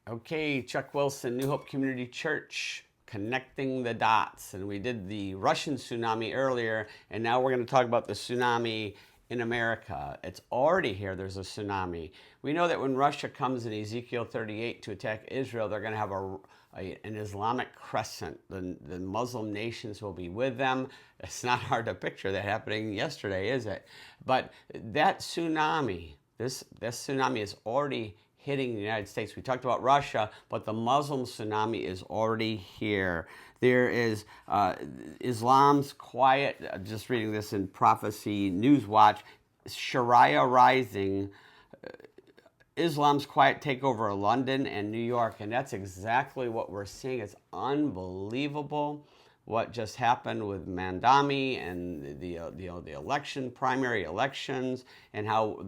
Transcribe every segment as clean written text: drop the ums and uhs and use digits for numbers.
Okay, Chuck Wilson, New Hope Community Church, connecting the dots. And we did the Russian tsunami earlier, and now we're going to talk about the tsunami in America. It's already here, there's a tsunami. We know that when Russia comes in Ezekiel 38 to attack Israel, they're going to have an Islamic crescent. The Muslim nations will be with them. It's not hard to picture that happening yesterday, is it? But that tsunami, this tsunami is already hitting the United States. We talked about Russia, but the Muslim tsunami is already here. There is Islam's quiet, just reading this in Prophecy News Watch, Sharia rising, Islam's quiet takeover of London and New York, and that's exactly what we're seeing. It's unbelievable what just happened with Mandami and the election, primary elections, and how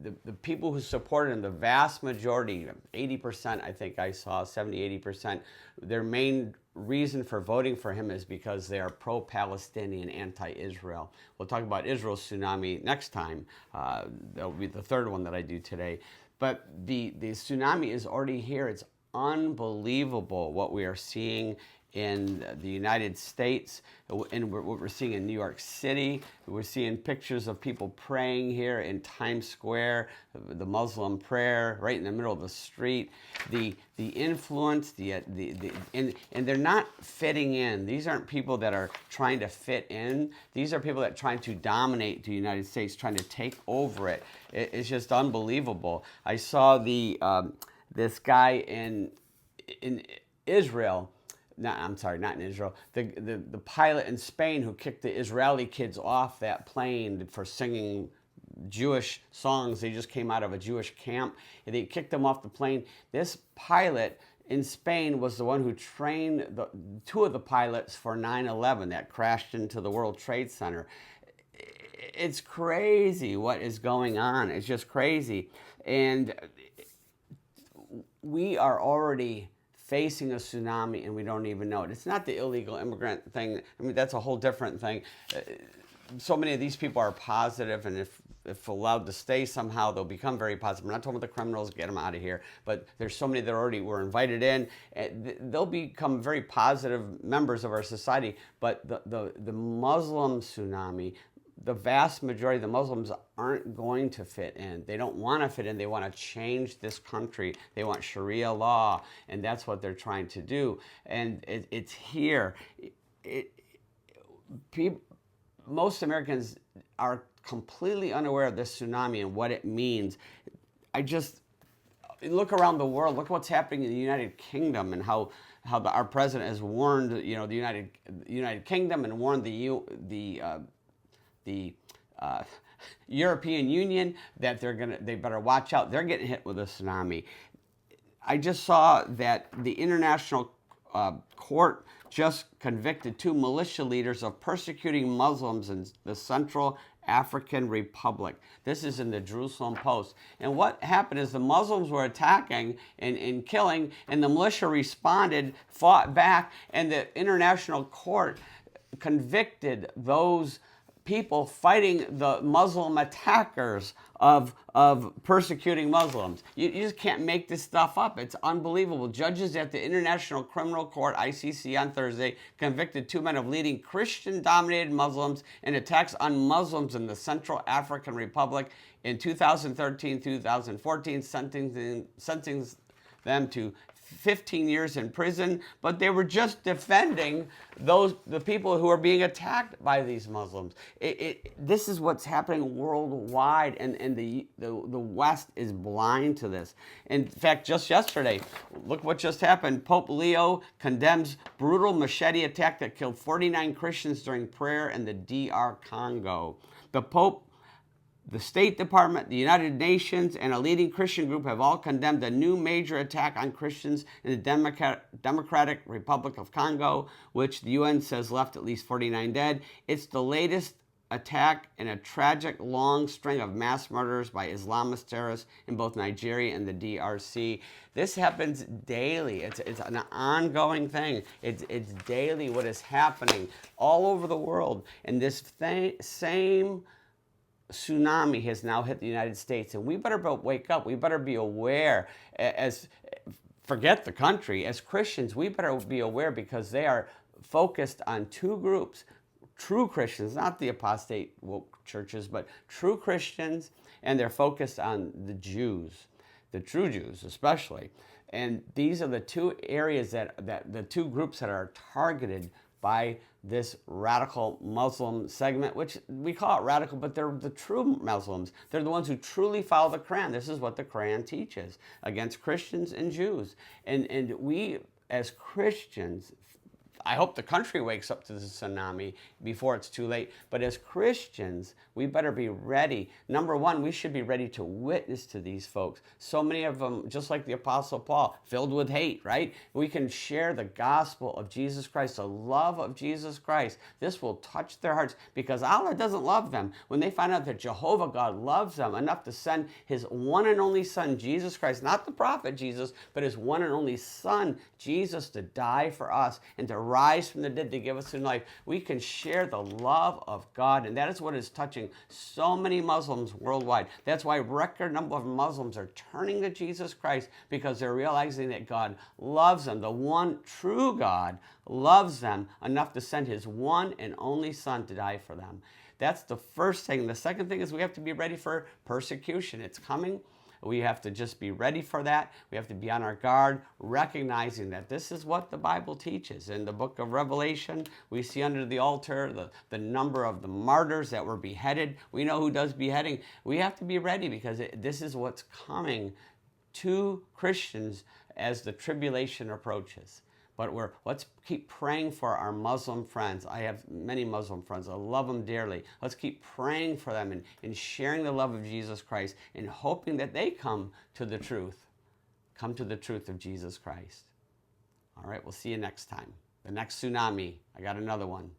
the people who supported him, the vast majority, 80%, I think I saw, 70, 80%, their main reason for voting for him is because they are pro-Palestinian, anti-Israel. We'll talk about Israel's tsunami next time. That'll be the third one that I do today. But the tsunami is already here. It's unbelievable what we are seeing in the United States and what we're seeing in New York City. We're seeing pictures of people praying here in Times Square, the Muslim prayer right in the middle of the street. The influence, and they're not fitting in. These aren't people that are trying to fit in. These are people that are trying to dominate the United States, trying to take over it. It's just unbelievable. I saw this guy in Israel. No, I'm sorry, not in Israel. The pilot in Spain who kicked the Israeli kids off that plane for singing Jewish songs. They just came out of a Jewish camp, and they kicked them off the plane. This pilot in Spain was the one who trained two of the pilots for 9/11 that crashed into the World Trade Center. It's crazy what is going on. It's just crazy. And we are already facing a tsunami and we don't even know it. It's not the illegal immigrant thing. I mean, that's a whole different thing. So many of these people are positive, and if allowed to stay somehow, they'll become very positive. I'm not talking about the criminals, get them out of here, but there's so many that already were invited in. They'll become very positive members of our society. But the Muslim tsunami, the vast majority of the Muslims aren't going to fit in. They don't want to fit in. They want to change this country. They want Sharia law, and that's what they're trying to do. And it's here. Most Americans are completely unaware of this tsunami and what it means. Look around the world. Look what's happening in the United Kingdom and how our president has warned, the United Kingdom and warned the European Union that they better watch out. They're getting hit with a tsunami. I just saw that the International Court just convicted two militia leaders of persecuting Muslims in the Central African Republic. This is in the Jerusalem Post. And what happened is the Muslims were attacking and killing, and the militia responded, fought back, and the International Court convicted those people fighting the Muslim attackers of persecuting Muslims. You just can't make this stuff up. It's unbelievable. Judges at the International Criminal Court, ICC, on Thursday convicted two men of leading Christian-dominated Muslims in attacks on Muslims in the Central African Republic in 2013-2014, sentencing them to 15 years in prison, but they were just defending the people who are being attacked by these Muslims. This is what's happening worldwide, and the West is blind to this. In fact, just yesterday, look what just happened. Pope Leo condemns brutal machete attack that killed 49 Christians during prayer in the DR Congo. The Pope, the State Department, the United Nations, and a leading Christian group have all condemned a new major attack on Christians in the Democratic Republic of Congo, which the UN says left at least 49 dead. It's the latest attack in a tragic long string of mass murders by Islamist terrorists in both Nigeria and the DRC. This happens daily. It's an ongoing thing. It's daily what is happening all over the world. And this same tsunami has now hit the United States, and we better wake up. We better be aware. As forget the country, as Christians, we better be aware, because they are focused on two groups: true Christians, not the apostate woke churches, but true Christians, and they're focused on the Jews, the true Jews especially. And these are the two areas that the two groups that are targeted by this radical Muslim segment, which we call it radical, but they're the true Muslims. They're the ones who truly follow the Quran. This is what the Quran teaches against Christians and Jews. And we, as Christians, I hope the country wakes up to the tsunami before it's too late. But as Christians, we better be ready. Number one, we should be ready to witness to these folks. So many of them, just like the Apostle Paul, filled with hate, right? We can share the gospel of Jesus Christ, the love of Jesus Christ. This will touch their hearts, because Allah doesn't love them. When they find out that Jehovah God loves them enough to send his one and only Son, Jesus Christ, not the prophet Jesus, but his one and only Son, Jesus, to die for us and to rise from the dead to give us new life, we can share the love of God. And that is what is touching so many Muslims worldwide. That's why record number of Muslims are turning to Jesus Christ, because they're realizing that God loves them. The one true God loves them enough to send his one and only Son to die for them. That's the first thing. The second thing is we have to be ready for persecution. It's coming. We have to just be ready for that. We have to be on our guard, recognizing that this is what the Bible teaches. In the book of Revelation, we see under the altar the number of the martyrs that were beheaded. We know who does beheading. We have to be ready, because this is what's coming to Christians as the tribulation approaches. But let's keep praying for our Muslim friends. I have many Muslim friends. I love them dearly. Let's keep praying for them and sharing the love of Jesus Christ, and hoping that they come to the truth. Come to the truth of Jesus Christ. All right, we'll see you next time. The next tsunami. I got another one.